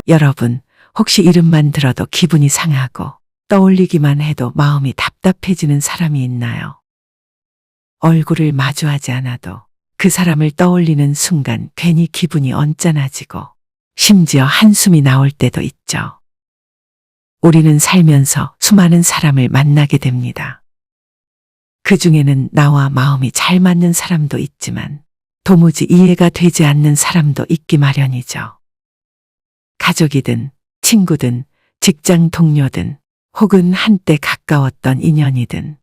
여러분, 혹시 이름만 들어도 기분이 상하고 떠올리기만 해도 마음이 답답해지는 사람이 있나요? 얼굴을 마주하지 않아도 그 사람을 떠올리는 순간 괜히 기분이 언짢아지고 심지어 한숨이 나올 때도 있죠. 우리는 살면서 수많은 사람을 만나게 됩니다. 그 중에는 나와 마음이 잘 맞는 사람도 있지만 도무지 이해가 되지 않는 사람도 있기 마련이죠. 가족이든 친구든 직장 동료든 혹은 한때 가까웠던 인연이든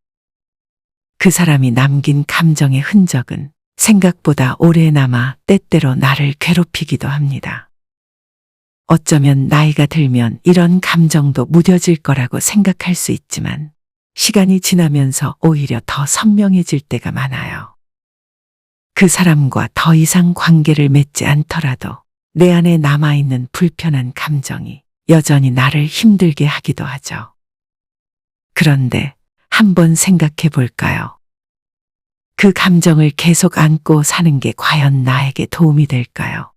그 사람이 남긴 감정의 흔적은 생각보다 오래 남아 때때로 나를 괴롭히기도 합니다. 어쩌면 나이가 들면 이런 감정도 무뎌질 거라고 생각할 수 있지만 시간이 지나면서 오히려 더 선명해질 때가 많아요. 그 사람과 더 이상 관계를 맺지 않더라도 내 안에 남아있는 불편한 감정이 여전히 나를 힘들게 하기도 하죠. 그런데 한번 생각해 볼까요? 그 감정을 계속 안고 사는 게 과연 나에게 도움이 될까요?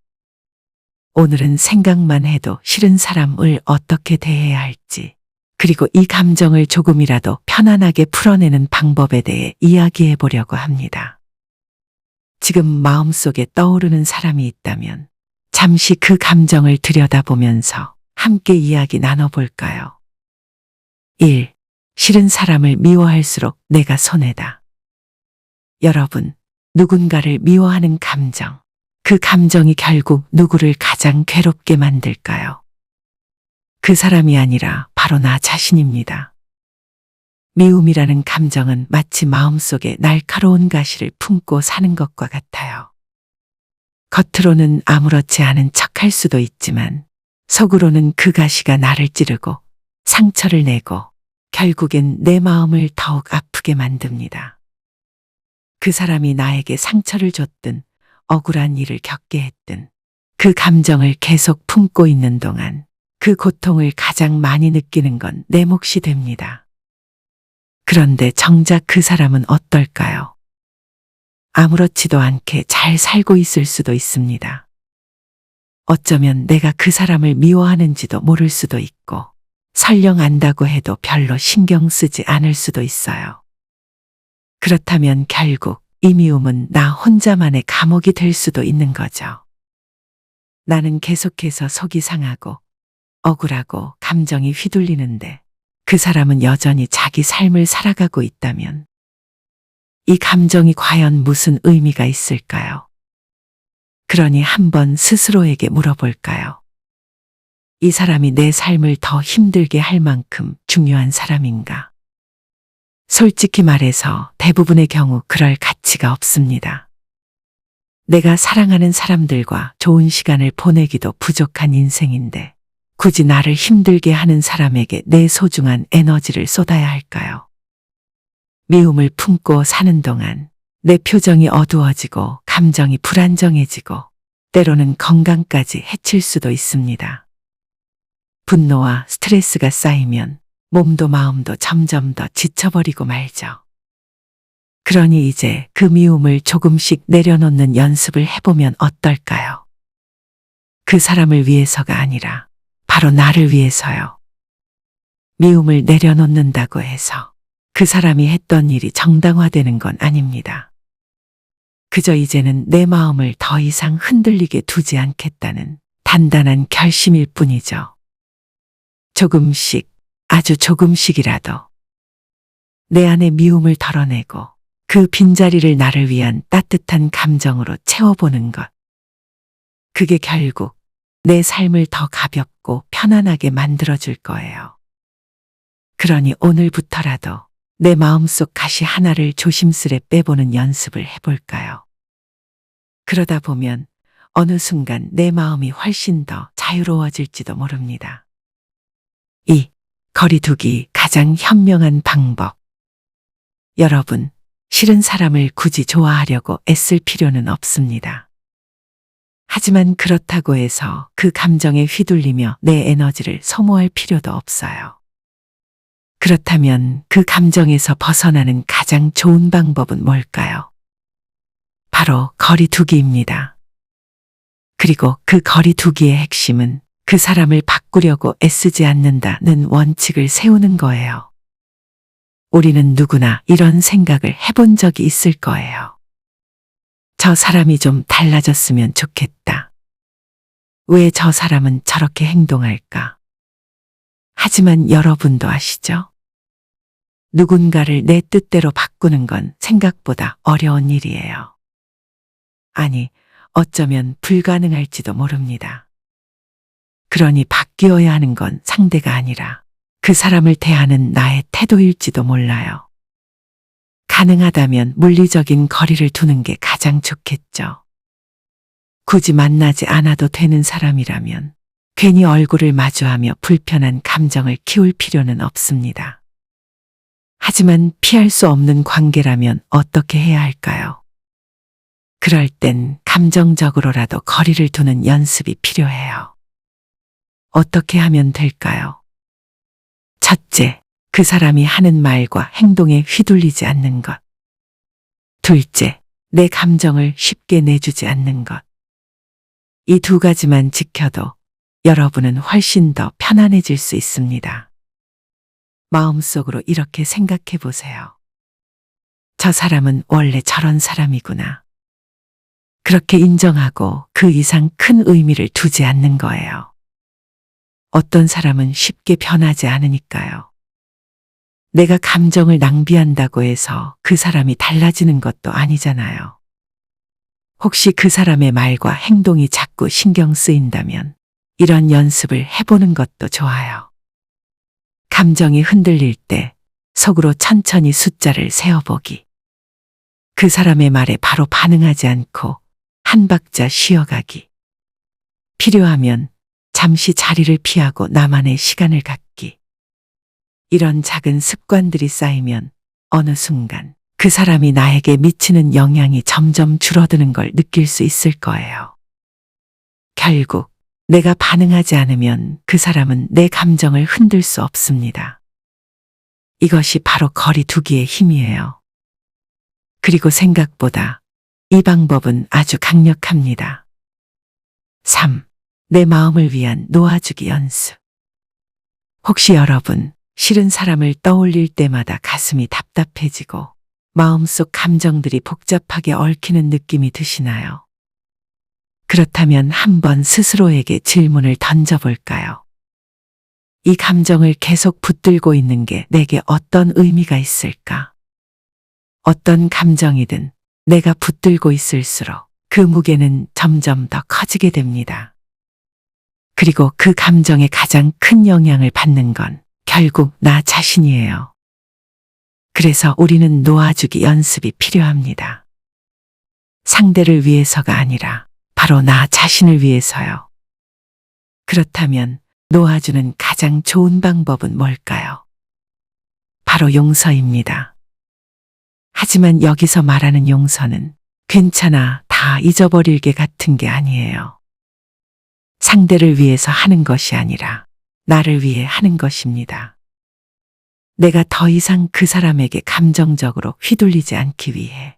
오늘은 생각만 해도 싫은 사람을 어떻게 대해야 할지, 그리고 이 감정을 조금이라도 편안하게 풀어내는 방법에 대해 이야기해 보려고 합니다. 지금 마음속에 떠오르는 사람이 있다면 잠시 그 감정을 들여다보면서 함께 이야기 나눠볼까요? 1. 싫은 사람을 미워할수록 내가 손해다. 여러분, 누군가를 미워하는 감정, 그 감정이 결국 누구를 가장 괴롭게 만들까요? 그 사람이 아니라 바로 나 자신입니다. 미움이라는 감정은 마치 마음속에 날카로운 가시를 품고 사는 것과 같아요. 겉으로는 아무렇지 않은 척할 수도 있지만 속으로는 그 가시가 나를 찌르고 상처를 내고 결국엔 내 마음을 더욱 아프게 만듭니다. 그 사람이 나에게 상처를 줬든 억울한 일을 겪게 했든 그 감정을 계속 품고 있는 동안 그 고통을 가장 많이 느끼는 건 내 몫이 됩니다. 그런데 정작 그 사람은 어떨까요? 아무렇지도 않게 잘 살고 있을 수도 있습니다. 어쩌면 내가 그 사람을 미워하는지도 모를 수도 있고 설령 안다고 해도 별로 신경 쓰지 않을 수도 있어요. 그렇다면 결국 이 미움은 나 혼자만의 감옥이 될 수도 있는 거죠. 나는 계속해서 속이 상하고 억울하고 감정이 휘둘리는데 그 사람은 여전히 자기 삶을 살아가고 있다면 이 감정이 과연 무슨 의미가 있을까요? 그러니 한번 스스로에게 물어볼까요? 이 사람이 내 삶을 더 힘들게 할 만큼 중요한 사람인가? 솔직히 말해서 대부분의 경우 그럴 가치가 없습니다. 내가 사랑하는 사람들과 좋은 시간을 보내기도 부족한 인생인데 굳이 나를 힘들게 하는 사람에게 내 소중한 에너지를 쏟아야 할까요? 미움을 품고 사는 동안 내 표정이 어두워지고 감정이 불안정해지고 때로는 건강까지 해칠 수도 있습니다. 분노와 스트레스가 쌓이면 몸도 마음도 점점 더 지쳐버리고 말죠. 그러니 이제 그 미움을 조금씩 내려놓는 연습을 해보면 어떨까요? 그 사람을 위해서가 아니라 바로 나를 위해서요. 미움을 내려놓는다고 해서 그 사람이 했던 일이 정당화되는 건 아닙니다. 그저 이제는 내 마음을 더 이상 흔들리게 두지 않겠다는 단단한 결심일 뿐이죠. 조금씩, 아주 조금씩이라도 내 안의 미움을 덜어내고 그 빈자리를 나를 위한 따뜻한 감정으로 채워보는 것. 그게 결국 내 삶을 더 가볍고 편안하게 만들어줄 거예요. 그러니 오늘부터라도 내 마음속 가시 하나를 조심스레 빼보는 연습을 해볼까요? 그러다 보면 어느 순간 내 마음이 훨씬 더 자유로워질지도 모릅니다. 2. 거리두기 가장 현명한 방법. 여러분, 싫은 사람을 굳이 좋아하려고 애쓸 필요는 없습니다. 하지만 그렇다고 해서 그 감정에 휘둘리며 내 에너지를 소모할 필요도 없어요. 그렇다면 그 감정에서 벗어나는 가장 좋은 방법은 뭘까요? 바로 거리두기입니다. 그리고 그 거리두기의 핵심은 그 사람을 바꾸려고 애쓰지 않는다는 원칙을 세우는 거예요. 우리는 누구나 이런 생각을 해본 적이 있을 거예요. 저 사람이 좀 달라졌으면 좋겠다. 왜 저 사람은 저렇게 행동할까? 하지만 여러분도 아시죠? 누군가를 내 뜻대로 바꾸는 건 생각보다 어려운 일이에요. 아니, 어쩌면 불가능할지도 모릅니다. 그러니 바뀌어야 하는 건 상대가 아니라 그 사람을 대하는 나의 태도일지도 몰라요. 가능하다면 물리적인 거리를 두는 게 가장 좋겠죠. 굳이 만나지 않아도 되는 사람이라면 괜히 얼굴을 마주하며 불편한 감정을 키울 필요는 없습니다. 하지만 피할 수 없는 관계라면 어떻게 해야 할까요? 그럴 땐 감정적으로라도 거리를 두는 연습이 필요해요. 어떻게 하면 될까요? 첫째, 그 사람이 하는 말과 행동에 휘둘리지 않는 것. 둘째, 내 감정을 쉽게 내주지 않는 것. 이 두 가지만 지켜도 여러분은 훨씬 더 편안해질 수 있습니다. 마음속으로 이렇게 생각해 보세요. 저 사람은 원래 저런 사람이구나. 그렇게 인정하고 그 이상 큰 의미를 두지 않는 거예요. 어떤 사람은 쉽게 변하지 않으니까요. 내가 감정을 낭비한다고 해서 그 사람이 달라지는 것도 아니잖아요. 혹시 그 사람의 말과 행동이 자꾸 신경 쓰인다면 이런 연습을 해보는 것도 좋아요. 감정이 흔들릴 때 속으로 천천히 숫자를 세어보기. 그 사람의 말에 바로 반응하지 않고 한 박자 쉬어가기. 필요하면 잠시 자리를 피하고 나만의 시간을 갖기. 이런 작은 습관들이 쌓이면 어느 순간 그 사람이 나에게 미치는 영향이 점점 줄어드는 걸 느낄 수 있을 거예요. 결국 내가 반응하지 않으면 그 사람은 내 감정을 흔들 수 없습니다. 이것이 바로 거리 두기의 힘이에요. 그리고 생각보다 이 방법은 아주 강력합니다. 3. 내 마음을 위한 놓아주기 연습. 혹시 여러분, 싫은 사람을 떠올릴 때마다 가슴이 답답해지고 마음속 감정들이 복잡하게 얽히는 느낌이 드시나요? 그렇다면 한번 스스로에게 질문을 던져볼까요? 이 감정을 계속 붙들고 있는 게 내게 어떤 의미가 있을까? 어떤 감정이든 내가 붙들고 있을수록 그 무게는 점점 더 커지게 됩니다. 그리고 그 감정에 가장 큰 영향을 받는 건 결국 나 자신이에요. 그래서 우리는 놓아주기 연습이 필요합니다. 상대를 위해서가 아니라 바로 나 자신을 위해서요. 그렇다면 놓아주는 가장 좋은 방법은 뭘까요? 바로 용서입니다. 하지만 여기서 말하는 용서는 괜찮아, 다 잊어버릴게 같은 게 아니에요. 상대를 위해서 하는 것이 아니라 나를 위해 하는 것입니다. 내가 더 이상 그 사람에게 감정적으로 휘둘리지 않기 위해,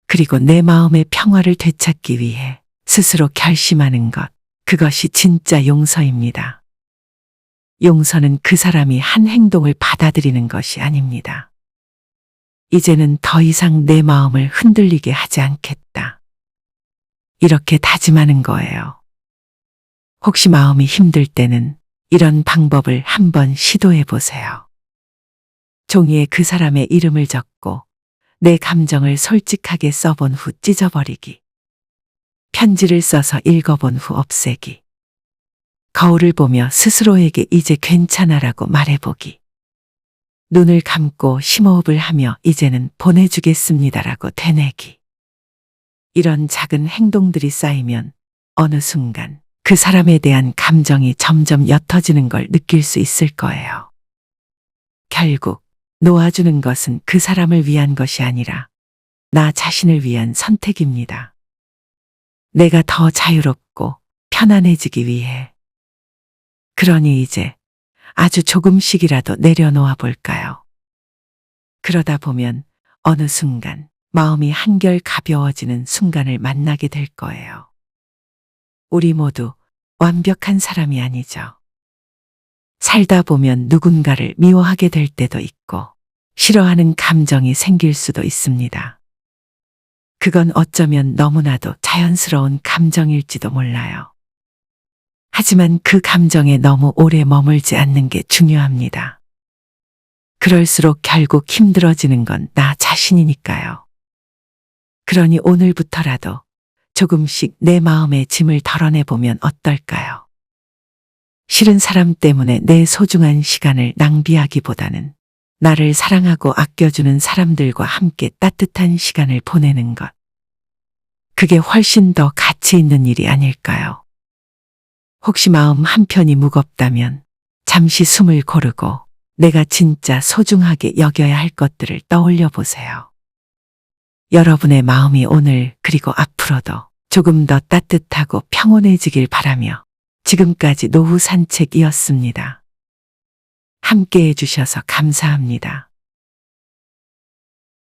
그리고 내 마음의 평화를 되찾기 위해 스스로 결심하는 것, 그것이 진짜 용서입니다. 용서는 그 사람이 한 행동을 받아들이는 것이 아닙니다. 이제는 더 이상 내 마음을 흔들리게 하지 않겠다. 이렇게 다짐하는 거예요. 혹시 마음이 힘들 때는 이런 방법을 한번 시도해 보세요. 종이에 그 사람의 이름을 적고 내 감정을 솔직하게 써본 후 찢어버리기. 편지를 써서 읽어본 후 없애기. 거울을 보며 스스로에게 이제 괜찮아라고 말해보기. 눈을 감고 심호흡을 하며 이제는 보내주겠습니다라고 되뇌기. 이런 작은 행동들이 쌓이면 어느 순간 그 사람에 대한 감정이 점점 옅어지는 걸 느낄 수 있을 거예요. 결국 놓아주는 것은 그 사람을 위한 것이 아니라 나 자신을 위한 선택입니다. 내가 더 자유롭고 편안해지기 위해. 그러니 이제 아주 조금씩이라도 내려놓아 볼까요? 그러다 보면 어느 순간 마음이 한결 가벼워지는 순간을 만나게 될 거예요. 우리 모두 완벽한 사람이 아니죠. 살다 보면 누군가를 미워하게 될 때도 있고, 싫어하는 감정이 생길 수도 있습니다. 그건 어쩌면 너무나도 자연스러운 감정일지도 몰라요. 하지만 그 감정에 너무 오래 머물지 않는 게 중요합니다. 그럴수록 결국 힘들어지는 건 나 자신이니까요. 그러니 오늘부터라도 조금씩 내 마음의 짐을 덜어내보면 어떨까요? 싫은 사람 때문에 내 소중한 시간을 낭비하기보다는 나를 사랑하고 아껴주는 사람들과 함께 따뜻한 시간을 보내는 것. 그게 훨씬 더 가치 있는 일이 아닐까요? 혹시 마음 한편이 무겁다면 잠시 숨을 고르고 내가 진짜 소중하게 여겨야 할 것들을 떠올려 보세요. 여러분의 마음이 오늘 그리고 앞으로도 조금 더 따뜻하고 평온해지길 바라며 지금까지 노후 산책이었습니다. 함께 해주셔서 감사합니다.